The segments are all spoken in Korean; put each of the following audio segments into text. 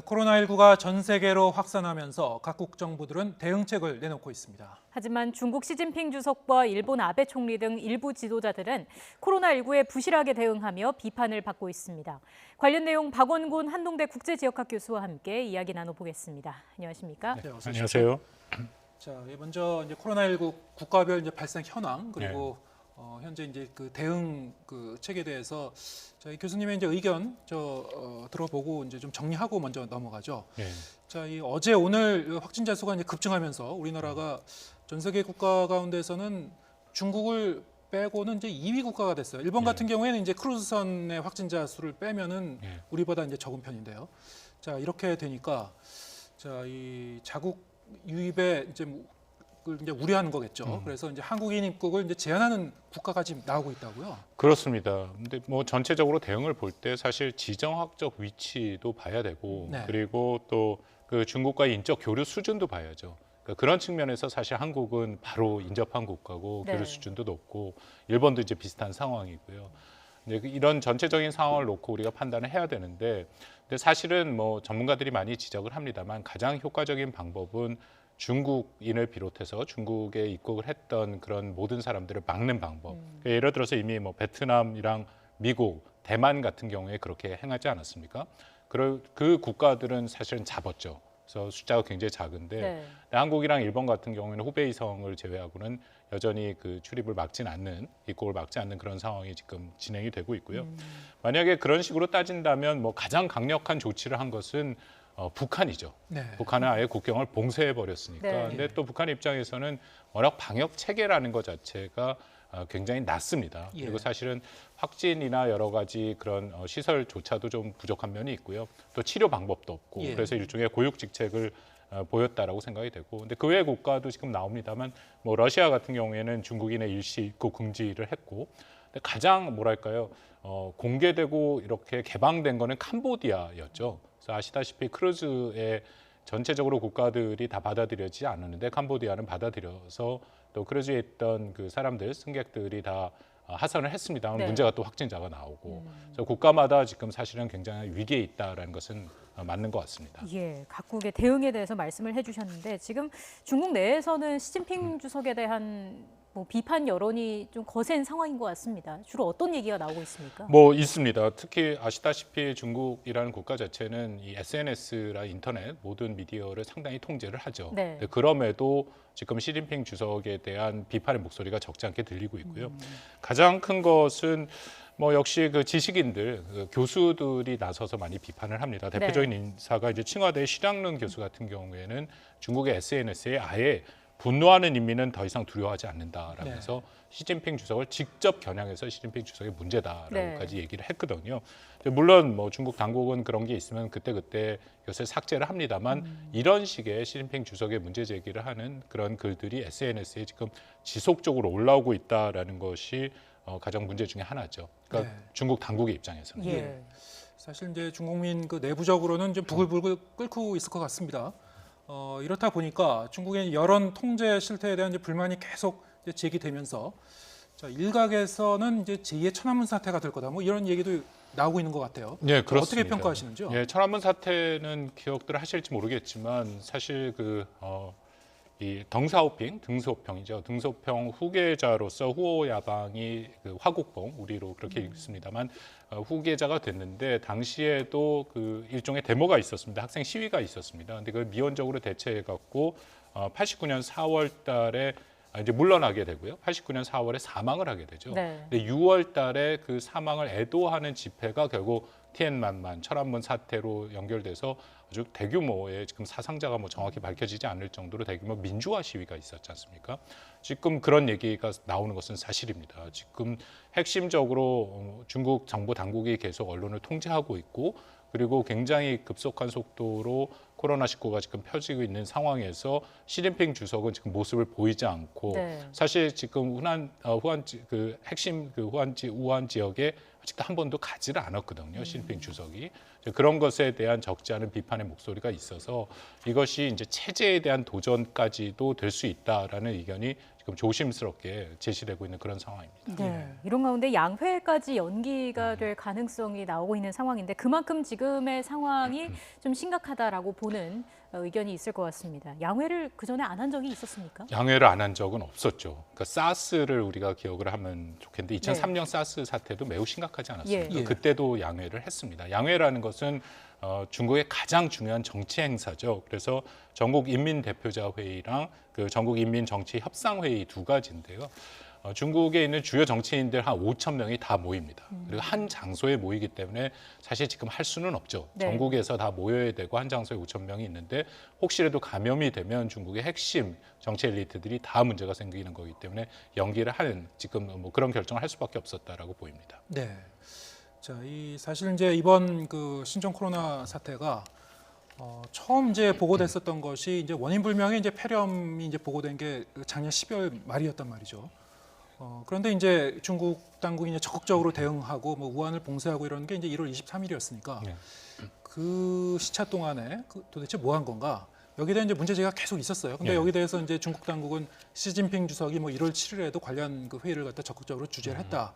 코로나19가 전 세계로 확산하면서 각국 정부들은 대응책을 내놓고 있습니다. 하지만 중국 시진핑 주석과 일본 아베 총리 등 일부 지도자들은 코로나19에 부실하게 대응하며 비판을 받고 있습니다. 관련 내용 박원곤 한동대 국제지역학 교수와 함께 이야기 나눠보겠습니다. 안녕하십니까? 네, 안녕하세요. 자, 먼저 이제 코로나19 국가별 이제 발생 현황 그리고 현재 이제 그 대응 그 책에 대해서 저희 교수님의 이제 의견 들어보고 이제 좀 정리하고 먼저 넘어가죠. 네. 자, 이 어제 오늘 확진자 수가 이제 급증하면서 우리나라가 전 세계 국가 가운데서는 중국을 빼고는 이제 2위 국가가 됐어요. 일본 같은 경우에는 이제 크루즈선의 확진자 수를 빼면은 우리보다 이제 적은 편인데요. 자, 이렇게 되니까 자, 이 자국 유입에 이제 그걸 이제 우려하는 거겠죠. 그래서 이제 한국인 입국을 이제 제한하는 국가가 지금 나오고 있다고요. 그렇습니다. 근데 뭐 전체적으로 대응을 볼 때 사실 지정학적 위치도 봐야 되고 그리고 또 그 중국과의 인적 교류 수준도 봐야죠. 그러니까 그런 측면에서 사실 한국은 바로 인접한 국가고 교류 수준도 높고 일본도 이제 비슷한 상황이고요. 근데 이런 전체적인 상황을 놓고 우리가 판단을 해야 되는데 근데 사실은 뭐 전문가들이 많이 지적을 합니다만 가장 효과적인 방법은 중국인을 비롯해서 중국에 입국을 했던 그런 모든 사람들을 막는 방법. 그러니까 예를 들어서 이미 뭐 베트남이랑 미국, 대만 같은 경우에 그렇게 행하지 않았습니까? 그 국가들은 사실은 잡았죠. 그래서 숫자가 굉장히 작은데 한국이랑 일본 같은 경우에는 후베이성을 제외하고는 여전히 그 출입을 막진 않는, 입국을 막지 않는 그런 상황이 지금 진행이 되고 있고요. 만약에 그런 식으로 따진다면 뭐 가장 강력한 조치를 한 것은 북한이죠. 북한은 아예 국경을 봉쇄해 버렸으니까. 근데 또 북한 입장에서는 워낙 방역 체계라는 것 자체가 굉장히 낮습니다. 그리고 사실은 확진이나 여러 가지 그런 시설조차도 좀 부족한 면이 있고요. 또 치료 방법도 없고 그래서 일종의 고육직책을 보였다라고 생각이 되고. 근데 그 외 국가도 지금 나옵니다만 뭐 러시아 같은 경우에는 중국인의 일시 입국 금지를 했고. 근데 가장 뭐랄까요? 공개되고 이렇게 개방된 거는 캄보디아였죠. 그래서 아시다시피 크루즈에 전체적으로 국가들이 다 받아들여지지 않았는데 캄보디아는 받아들여서 또 크루즈에 있던 그 사람들, 승객들이 다 하선을 했습니다만 문제가 또 확진자가 나오고 그래서 국가마다 지금 사실은 굉장히 위기에 있다라는 것은 맞는 것 같습니다. 예, 각국의 대응에 대해서 말씀을 해주셨는데 지금 중국 내에서는 시진핑 주석에 대한 뭐 비판 여론이 좀 거센 상황인 것 같습니다. 주로 어떤 얘기가 나오고 있습니까? 뭐 있습니다. 특히 아시다시피 중국이라는 국가 자체는 이 SNS라 인터넷 모든 미디어를 상당히 통제를 하죠. 그럼에도 지금 시진핑 주석에 대한 비판의 목소리가 적지 않게 들리고 있고요. 가장 큰 것은 뭐 역시 그 지식인들, 그 교수들이 나서서 많이 비판을 합니다. 대표적인 인사가 이제 칭화대 시량릉 교수 같은 경우에는 중국의 SNS에 아예 분노하는 인민은 더 이상 두려워하지 않는다라면서 시진핑 주석을 직접 겨냥해서 시진핑 주석의 문제다라고까지 얘기를 했거든요. 물론 뭐 중국 당국은 그런 게 있으면 그때그때 이것을 삭제를 합니다만 이런 식의 시진핑 주석의 문제 제기를 하는 그런 글들이 SNS에 지금 지속적으로 올라오고 있다라는 것이 가장 문제 중에 하나죠. 그러니까 중국 당국의 입장에서는. 사실 이제 중국민 그 내부적으로는 좀 부글부글 끓고 있을 것 같습니다. 이렇다 보니까 중국의 여론 통제 실태에 대한 이제 불만이 계속 이제 제기되면서 자, 일각에서는 이제 제2의 천안문 사태가 될 거다. 뭐 이런 얘기도 나오고 있는 것 같아요. 네, 그렇습니다. 어떻게 평가하시는지요? 예, 천안문 사태는 기억들을 하실지 모르겠지만 사실 이 덩샤오핑, 등소평이죠. 등소평 후계자로서 후오 야방이 그 화국봉, 우리로 그렇게 읽습니다만 후계자가 됐는데 당시에도 그 일종의 데모가 있었습니다. 학생 시위가 있었습니다. 근데 그걸 미온적으로 대처해 갖고 89년 4월 달에 이제 물러나게 되고요. 89년 4월에 사망을 하게 되죠. 근데 6월 달에 그 사망을 애도하는 집회가 결국 티엔만만 천안문 사태로 연결돼서 아주 대규모의 지금 사상자가 뭐 정확히 밝혀지지 않을 정도로 대규모 민주화 시위가 있었지 않습니까? 지금 그런 얘기가 나오는 것은 사실입니다. 지금 핵심적으로 중국 정부 당국이 계속 언론을 통제하고 있고 그리고 굉장히 급속한 속도로 코로나19가 지금 펴지고 있는 상황에서 시진핑 주석은 지금 모습을 보이지 않고 사실 지금 핵심 우한 지역에 아직도 한 번도 가지를 않았거든요. 시진핑 주석이. 그런 것에 대한 적지 않은 비판의 목소리가 있어서 이것이 이제 체제에 대한 도전까지도 될 수 있다라는 의견이 지금 조심스럽게 제시되고 있는 그런 상황입니다. 네. 이런 가운데 양회까지 연기가 될 가능성이 나오고 있는 상황인데 그만큼 지금의 상황이 좀 심각하다라고 보는 의견이 있을 것 같습니다. 양회를 그 전에 안 한 적이 있었습니까? 양회를 안 한 적은 없었죠. 그러니까 사스를 우리가 기억을 하면 좋겠는데 2003년 사스 사태도 매우 심각하지 않았습니까? 예. 그때도 양회를 했습니다. 양회라는 것은 중국의 가장 중요한 정치 행사죠. 그래서 전국인민대표자회의랑 그 전국인민정치협상회의 두 가지인데요. 중국에 있는 주요 정치인들 한 5천 명이 다 모입니다. 그리고 한 장소에 모이기 때문에 사실 지금 할 수는 없죠. 네. 전국에서 다 모여야 되고 한 장소에 5천 명이 있는데 혹시라도 감염이 되면 중국의 핵심 정치 엘리트들이 다 문제가 생기는 거기 때문에 연기를 하는 지금 뭐 그런 결정을 할 수밖에 없었다라고 보입니다. 네. 자, 사실 이제 이번 그 신종 코로나 사태가 처음 이제 보고됐었던 것이 이제 원인 불명의 이제 폐렴이 이제 보고된 게 작년 12월 말이었단 말이죠. 그런데 이제 중국 당국이 이제 적극적으로 대응하고 뭐 우한을 봉쇄하고 이러는 게 이제 1월 23일이었으니까 네. 그 시차 동안에 도대체 뭐 한 건가? 여기에 대한 이제 문제제기가 계속 있었어요. 근데 네. 여기 대해서 이제 중국 당국은 시진핑 주석이 뭐 1월 7일에도 관련 그 회의를 갖다 적극적으로 주재를 했다.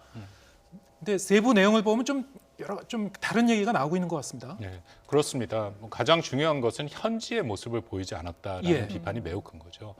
근데 세부 내용을 보면 좀 다른 얘기가 나오고 있는 것 같습니다. 네, 그렇습니다. 가장 중요한 것은 현지의 모습을 보이지 않았다라는 예. 비판이 매우 큰 거죠.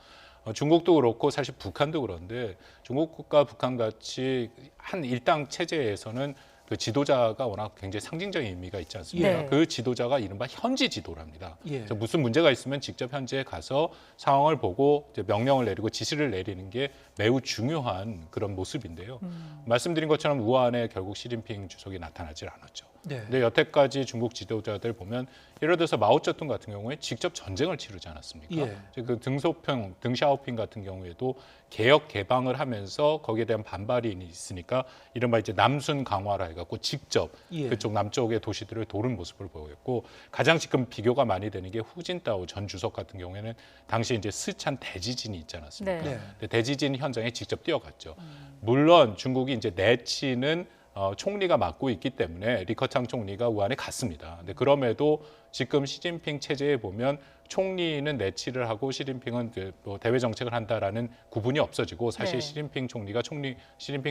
중국도 그렇고 사실 북한도 그런데 중국과 북한 같이 한 일당 체제에서는 그 지도자가 워낙 굉장히 상징적인 의미가 있지 않습니까? 네. 그 지도자가 이른바 현지 지도랍니다. 예. 그래서 무슨 문제가 있으면 직접 현지에 가서 상황을 보고 이제 명령을 내리고 지시를 내리는 게 매우 중요한 그런 모습인데요. 말씀드린 것처럼 우한에 결국 시진핑 주석이 나타나질 않았죠. 네. 근데 여태까지 중국 지도자들 보면 예를 들어서 마오쩌둥 같은 경우에 직접 전쟁을 치르지 않았습니까? 예. 그 덩샤오핑 같은 경우에도 개혁 개방을 하면서 거기에 대한 반발이 있으니까 이른바 이제 남순 강화라 해갖고 직접 예. 그쪽 남쪽의 도시들을 도는 모습을 보였고 가장 지금 비교가 많이 되는 게 후진타오 전 주석 같은 경우에는 당시 이제 스촨 대지진이 있지 않았습니까? 네. 네. 근데 대지진 현장에 직접 뛰어갔죠. 물론 중국이 이제 내치는 총리가 맡고 있기 때문에 리커창 총리가 우한에 갔습니다. 근데 그럼에도 지금 시진핑 체제에 보면 총리는 내치를 하고 시진핑은 또 대외 정책을 한다라는 구분이 없어지고 사실 네. 시진핑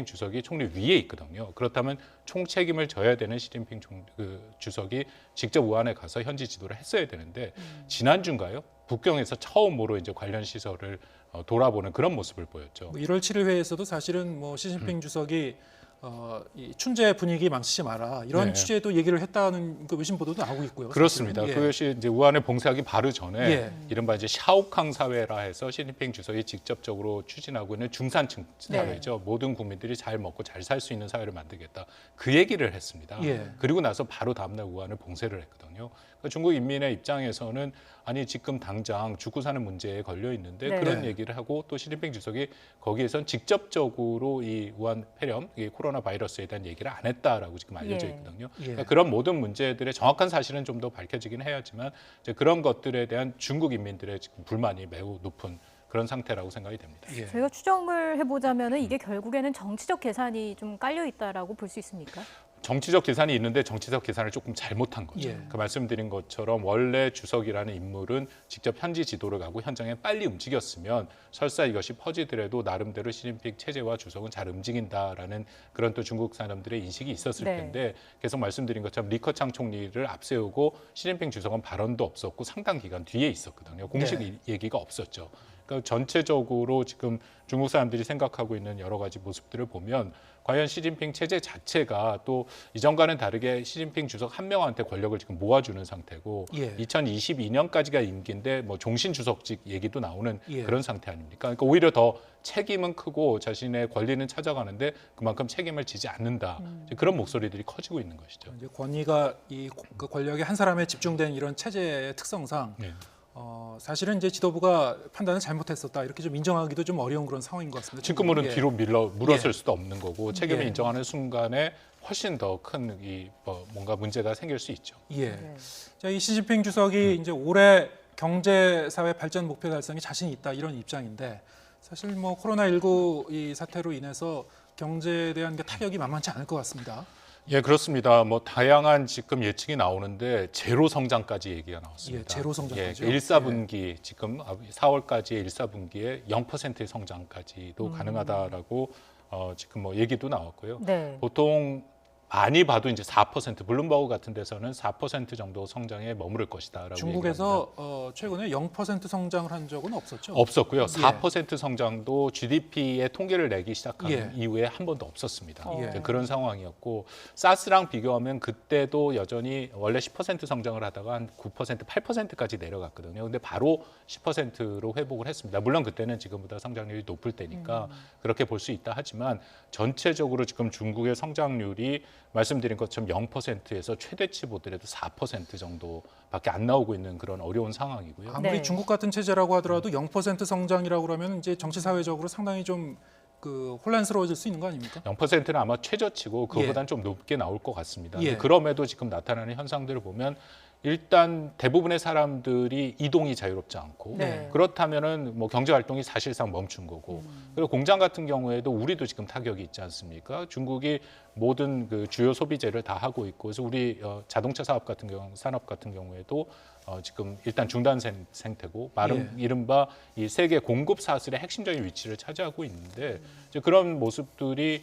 주석이 총리 위에 있거든요. 그렇다면 총책임을 져야 되는 시진핑 주석이 직접 우한에 가서 현지 지도를 했어야 되는데 지난주인가요? 북경에서 처음으로 이제 관련 시설을 돌아보는 그런 모습을 보였죠. 뭐 1월 7일 회의에서도 사실은 뭐 시진핑 주석이 이 춘제 분위기 망치지 마라 이런 네. 취지에도 얘기를 했다는 그 외신 보도도 나오고 있고요. 그렇습니다. 사실은. 예. 그것이 이제 우한을 봉쇄하기 바로 전에 예. 이른바 이제 샤오캉 사회라 해서 시진핑 주석이 직접적으로 추진하고 있는 중산층 사회죠. 모든 국민들이 잘 먹고 잘 살 수 있는 사회를 만들겠다. 그 얘기를 했습니다. 예. 그리고 나서 바로 다음날 우한을 봉쇄를 했거든요. 그러니까 중국 인민의 입장에서는 아니 지금 당장 죽고 사는 문제에 걸려 있는데 네. 그런 네. 얘기를 하고 또 시진핑 주석이 거기에선 직접적으로 이 우한 폐렴, 이 코로나 바이러스에 대한 얘기를 안 했다라고 지금 알려져 예. 있거든요. 예. 그러니까 그런 모든 문제들의 정확한 사실은 좀 더 밝혀지긴 해야지만 이제 그런 것들에 대한 중국 인민들의 지금 불만이 매우 높은 그런 상태라고 생각이 됩니다. 예. 저희가 추정을 해보자면은 이게 결국에는 정치적 계산이 좀 깔려 있다라고 볼 수 있습니까? 정치적 계산이 있는데 정치적 계산을 조금 잘못한 거죠. 예. 그 말씀드린 것처럼 원래 주석이라는 인물은 직접 현지 지도를 가고 현장에 빨리 움직였으면 설사 이것이 퍼지더라도 나름대로 시진핑 체제와 주석은 잘 움직인다라는 그런 또 중국 사람들의 인식이 있었을 네. 텐데 계속 말씀드린 것처럼 리커창 총리를 앞세우고 시진핑 주석은 발언도 없었고 상당 기간 뒤에 있었거든요. 공식 네. 얘기가 없었죠. 그러니까 전체적으로 지금 중국 사람들이 생각하고 있는 여러 가지 모습들을 보면 과연 시진핑 체제 자체가 또 이전과는 다르게 시진핑 주석 한 명한테 권력을 지금 모아주는 상태고 예. 2022년까지가 임기인데 뭐 종신 주석직 얘기도 나오는 예. 그런 상태 아닙니까? 그러니까 오히려 더 책임은 크고 자신의 권리는 찾아가는데 그만큼 책임을 지지 않는다. 이제 그런 목소리들이 커지고 있는 것이죠. 이제 권위가 그 권력이 한 사람에 집중된 이런 체제의 특성상 네. 사실은 이제 지도부가 판단을 잘못했었다 이렇게 좀 인정하기도 좀 어려운 그런 상황인 것 같습니다. 지금은 예. 뒤로 물었을 예. 수도 없는 거고 책임을 예. 인정하는 순간에 훨씬 더 큰 뭔가 문제가 생길 수 있죠. 예. 네. 자, 이 시진핑 주석이 이제 올해 경제 사회 발전 목표 달성에 자신이 있다 이런 입장인데 사실 뭐 코로나19 이 사태로 인해서 경제에 대한 게 타격이 만만치 않을 것 같습니다. 예, 그렇습니다. 뭐 다양한 지금 예측이 나오는데 제로 성장까지 얘기가 나왔습니다. 예, 제로 성장까지요? 1사분기 지금 4월까지의 1사분기에 0%의 성장까지도 가능하다라고 지금 뭐 얘기도 나왔고요. 네. 보통 많이 봐도 이제 4%, 블룸버그 같은 데서는 4% 정도 성장에 머무를 것이다라고 중국에서 최근에 0% 성장을 한 적은 없었죠? 없었고요. 예. 4% 성장도 GDP의 통계를 내기 시작한 예. 이후에 한 번도 없었습니다. 예. 이제 그런 상황이었고 사스랑 비교하면 그때도 여전히 원래 10% 성장을 하다가 한 9%, 8%까지 내려갔거든요. 근데 바로 10%로 회복을 했습니다. 물론 그때는 지금보다 성장률이 높을 때니까 그렇게 볼 수 있다 하지만 전체적으로 지금 중국의 성장률이 말씀드린 것처럼 0%에서 최대치 보더라도 4% 정도밖에 안 나오고 있는 그런 어려운 상황이고요. 아무리 네. 중국 같은 체제라고 하더라도 0% 성장이라고 그러면 이제 정치 사회적으로 상당히 좀 혼란스러워질 수 있는 거 아닙니까? 0%는 아마 최저치고 그거보다는 좀 높게 나올 것 같습니다. 예. 그럼에도 지금 나타나는 현상들을 보면 일단 대부분의 사람들이 이동이 자유롭지 않고 네. 그렇다면은 뭐 경제 활동이 사실상 멈춘 거고 그리고 공장 같은 경우에도 우리도 지금 타격이 있지 않습니까? 중국이 모든 그 주요 소비재를 다 하고 있고 그래서 우리 자동차 사업 같은 경우 산업 같은 경우에도 지금 일단 중단 상태고 이른바 이 세계 공급 사슬의 핵심적인 위치를 차지하고 있는데 이제 그런 모습들이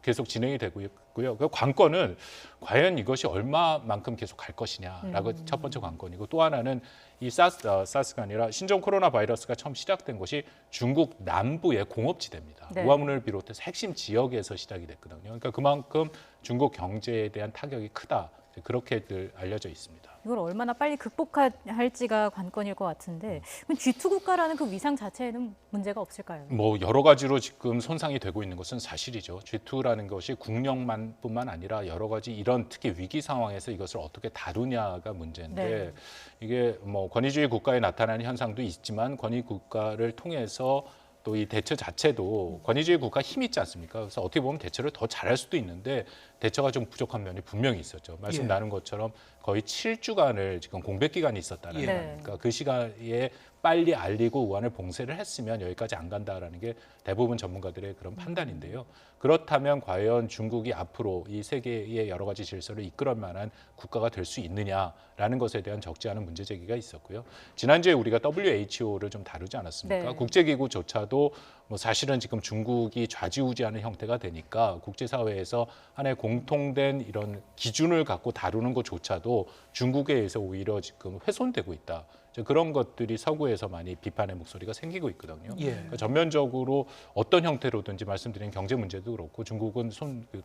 계속 진행이 되고 있고요. 그 관건은 과연 이것이 얼마만큼 계속 갈 것이냐라고 첫 번째 관건이고 또 하나는 이 사스가 아니라 신종 코로나 바이러스가 처음 시작된 곳이 중국 남부의 공업지대입니다. 네. 우한문을 비롯해서 핵심 지역에서 시작이 됐거든요. 그러니까 그만큼 중국 경제에 대한 타격이 크다. 그렇게들 알려져 있습니다. 이걸 얼마나 빨리 극복할지가 관건일 것 같은데 그럼 G2 국가라는 그 위상 자체에는 문제가 없을까요? 뭐 여러 가지로 지금 손상이 되고 있는 것은 사실이죠. G2라는 것이 국력만뿐만 아니라 여러 가지 이런 특히 위기 상황에서 이것을 어떻게 다루냐가 문제인데 네. 이게 뭐 권위주의 국가에 나타나는 현상도 있지만 권위 국가를 통해서 또 이 대처 자체도 권위주의 국가 힘이 있지 않습니까? 그래서 어떻게 보면 대처를 더 잘할 수도 있는데 대처가 좀 부족한 면이 분명히 있었죠. 말씀 예. 나눈 것처럼 거의 7주간을 지금 공백 기간이 있었다는 예. 거니까 그 시간에 빨리 알리고 우한을 봉쇄를 했으면 여기까지 안 간다라는 게 대부분 전문가들의 그런 판단인데요. 그렇다면 과연 중국이 앞으로 이 세계의 여러 가지 질서를 이끌어 만한 국가가 될 수 있느냐라는 것에 대한 적지 않은 문제 제기가 있었고요. 지난주에 우리가 WHO를 좀 다루지 않았습니까? 네. 국제기구조차도 뭐 사실은 지금 중국이 좌지우지하는 형태가 되니까 국제사회에서 하나의 공통된 이런 기준을 갖고 다루는 것조차도 중국에 의해서 오히려 지금 훼손되고 있다. 그런 것들이 서구에서 많이 비판의 목소리가 생기고 있거든요. 예. 그러니까 전면적으로 어떤 형태로든지 말씀드린 경제 문제도 그렇고 중국은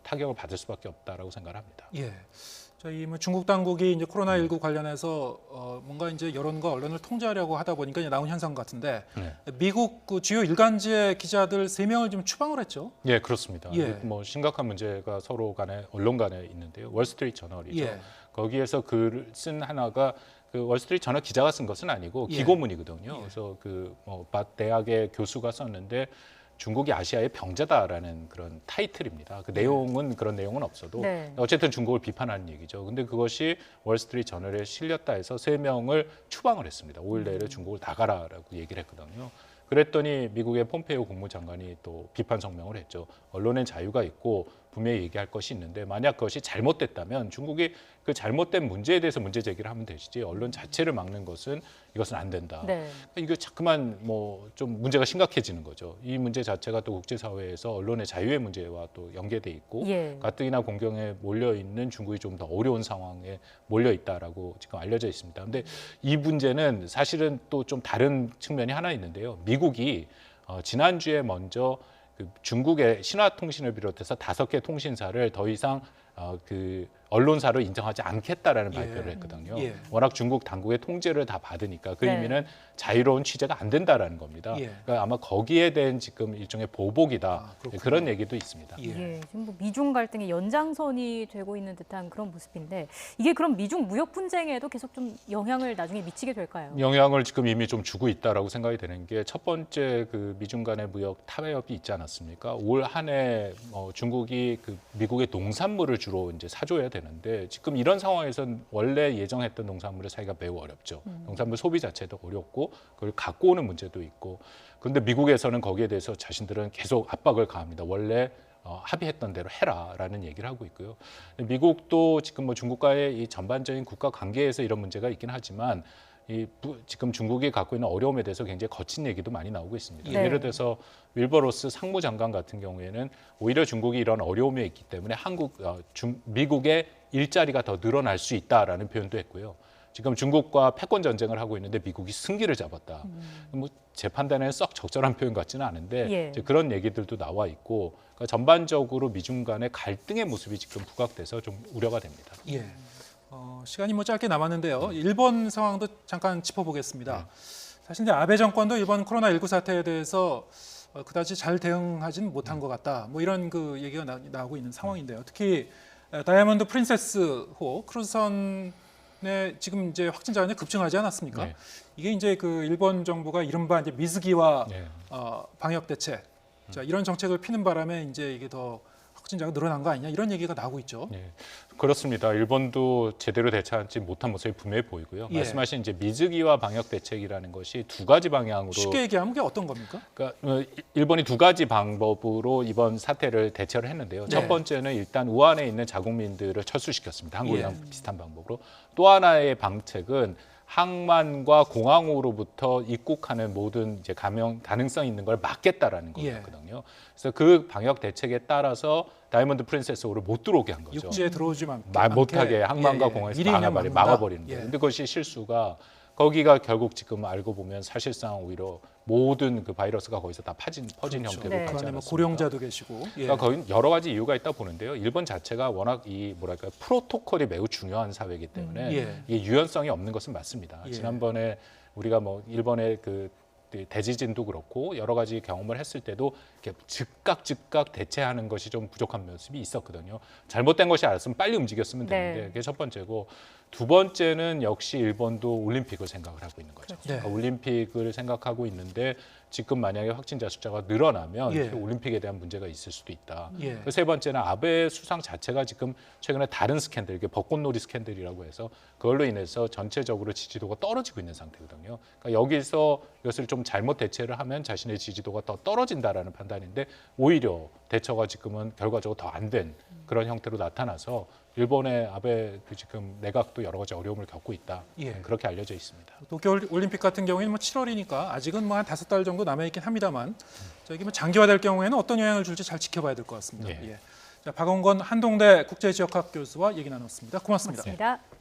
타격을 받을 수밖에 없다라고 생각합니다. 예. 저희 뭐 중국 당국이 이제 코로나19 관련해서 뭔가 이제 여론과 언론을 통제하려고 하다 보니까 이제 나온 현상 같은데 네. 미국 그 주요 일간지의 기자들 3명을 좀 추방을 했죠. 예, 그렇습니다. 예. 뭐 심각한 문제가 서로 간에 언론 간에 있는데요. 월스트리트 저널이죠. 예. 거기에서 글을 쓴 하나가 그 월스트리트 저널 기자가 쓴 것은 아니고 예. 기고문이거든요. 예. 그래서 그 대학의 교수가 썼는데 중국이 아시아의 병자다라는 그런 타이틀입니다. 그 내용은 그런 내용은 없어도 네. 어쨌든 중국을 비판하는 얘기죠. 근데 그것이 월스트리트 저널에 실렸다 해서 3명을 추방을 했습니다. 5일 내로 중국을 나가라라고 얘기를 했거든요. 그랬더니 미국의 폼페이오 국무장관이 또 비판 성명을 했죠. 언론엔 자유가 있고 분명히 얘기할 것이 있는데 만약 그것이 잘못됐다면 중국이 그 잘못된 문제에 대해서 문제 제기를 하면 되시지 언론 자체를 막는 것은 이것은 안 된다. 네. 이거 자꾸만 뭐 좀 문제가 심각해지는 거죠. 이 문제 자체가 또 국제사회에서 언론의 자유의 문제와 또 연계돼 있고 예. 가뜩이나 공경에 몰려 있는 중국이 좀 더 어려운 상황에 몰려 있다라고 지금 알려져 있습니다. 근데 이 문제는 사실은 또 좀 다른 측면이 하나 있는데요. 미국이 지난주에 먼저 그 중국의 신화통신을 비롯해서 5개 통신사를 더 이상 그 언론사로 인정하지 않겠다라는 예. 발표를 했거든요. 예. 워낙 중국 당국의 통제를 다 받으니까 그 네. 의미는 자유로운 취재가 안 된다라는 겁니다. 예. 그러니까 아마 거기에 대한 지금 일종의 보복이다. 그렇군요. 그런 얘기도 있습니다. 예. 예, 지금 뭐 미중 갈등의 연장선이 되고 있는 듯한 그런 모습인데 이게 그럼 미중 무역 분쟁에도 계속 좀 영향을 나중에 미치게 될까요? 영향을 지금 이미 좀 주고 있다라고 생각이 되는 게 첫 번째 그 미중 간의 무역 타협이 있지 않았습니까? 올 한 해 중국이 그 미국의 농산물을 주로 이제 사줘야 되는데 지금 이런 상황에서는 원래 예정했던 농산물을 사기가 매우 어렵죠. 농산물 소비 자체도 어렵고 그걸 갖고 오는 문제도 있고 그런데 미국에서는 거기에 대해서 자신들은 계속 압박을 가합니다. 원래 합의했던 대로 해라라는 얘기를 하고 있고요. 미국도 지금 뭐 중국과의 이 전반적인 국가 관계에서 이런 문제가 있긴 하지만 지금 중국이 갖고 있는 어려움에 대해서 굉장히 거친 얘기도 많이 나오고 있습니다. 네. 예를 들어서 윌버 로스 상무장관 같은 경우에는 오히려 중국이 이런 어려움에 있기 때문에 미국의 일자리가 더 늘어날 수 있다라는 표현도 했고요. 지금 중국과 패권 전쟁을 하고 있는데 미국이 승기를 잡았다. 뭐 제 판단에는 썩 적절한 표현 같지는 않은데 예. 이제 그런 얘기들도 나와 있고 그러니까 전반적으로 미중 간의 갈등의 모습이 지금 부각돼서 좀 우려가 됩니다. 예. 시간이 뭐 짧게 남았는데요. 일본 상황도 잠깐 짚어보겠습니다. 사실 이제 아베 정권도 이번 코로나19 사태에 대해서 그다지 잘 대응하지는 못한 것 같다. 뭐 이런 그 얘기가 나오고 있는 상황인데요. 특히 다이아몬드 프린세스호 크루즈선에 지금 이제 확진자가 이제 급증하지 않았습니까? 네. 이게 이제 그 일본 정부가 이른바 이제 미즈기와 네. 방역 대책, 자 이런 정책을 피는 바람에 이제 이게 더 확진자가 늘어난 거 아니냐 이런 얘기가 나오고 있죠. 네, 그렇습니다. 일본도 제대로 대처하지 못한 모습이 분명히 보이고요. 예. 말씀하신 이제 미즈기와 방역 대책이라는 것이 두 가지 방향으로 쉽게 얘기하면 그게 어떤 겁니까? 그러니까 일본이 두 가지 방법으로 이번 사태를 대처를 했는데요. 네. 첫 번째는 일단 우한에 있는 자국민들을 철수시켰습니다. 한국이랑 예. 비슷한 방법으로. 또 하나의 방책은 항만과 공항으로부터 입국하는 모든 이제 가능성 있는 걸 막겠다라는 예. 거였거든요. 그래서 그 방역 대책에 따라서 다이아몬드 프린세스호를 못 들어오게 한 거죠. 육지에 들어오지만 못하게 항만과 공항에서 미리 그냥 막아버리는 거예요. 예. 근데 그것이 실수가 거기가 결국 지금 알고 보면 사실상 오히려 모든 그 바이러스가 거기서 다 퍼진 형태로 네. 가지 그 안에 뭐 않았습니까? 고령자도 계시고. 예. 그러니까 거기 여러 가지 이유가 있다 보는데요. 일본 자체가 워낙 이 뭐랄까 프로토콜이 매우 중요한 사회이기 때문에 예. 이게 유연성이 없는 것은 맞습니다. 예. 지난번에 우리가 뭐 일본의 그 대지진도 그렇고 여러 가지 경험을 했을 때도 이렇게 즉각 대체하는 것이 좀 부족한 모습이 있었거든요. 잘못된 것이 알았으면 빨리 움직였으면 되는데 네. 그게 첫 번째고 두 번째는 역시 일본도 올림픽을 생각을 하고 있는 거죠. 네. 그러니까 올림픽을 생각하고 있는데 지금 만약에 확진자 숫자가 늘어나면 예. 그 올림픽에 대한 문제가 있을 수도 있다. 예. 그 세 번째는 아베 수상 자체가 지금 최근에 다른 스캔들, 이게 벚꽃놀이 스캔들이라고 해서 그걸로 인해서 전체적으로 지지도가 떨어지고 있는 상태거든요. 그러니까 여기서 이것을 좀 잘못 대처를 하면 자신의 지지도가 더 떨어진다라는 판단인데 오히려 대처가 지금은 결과적으로 더 안 된 그런 형태로 나타나서 일본의 아베 그 지금 내각도 여러 가지 어려움을 겪고 있다. 예. 그렇게 알려져 있습니다. 도쿄 올림픽 같은 경우에는 뭐 7월이니까 아직은 뭐 한 5달 정도 남아 있긴 합니다만 저기 뭐 장기화될 경우에는 어떤 영향을 줄지 잘 지켜봐야 될 것 같습니다. 예. 자, 박원건 한동대 국제지역학 교수와 얘기 나눴습니다. 고맙습니다. 고맙습니다.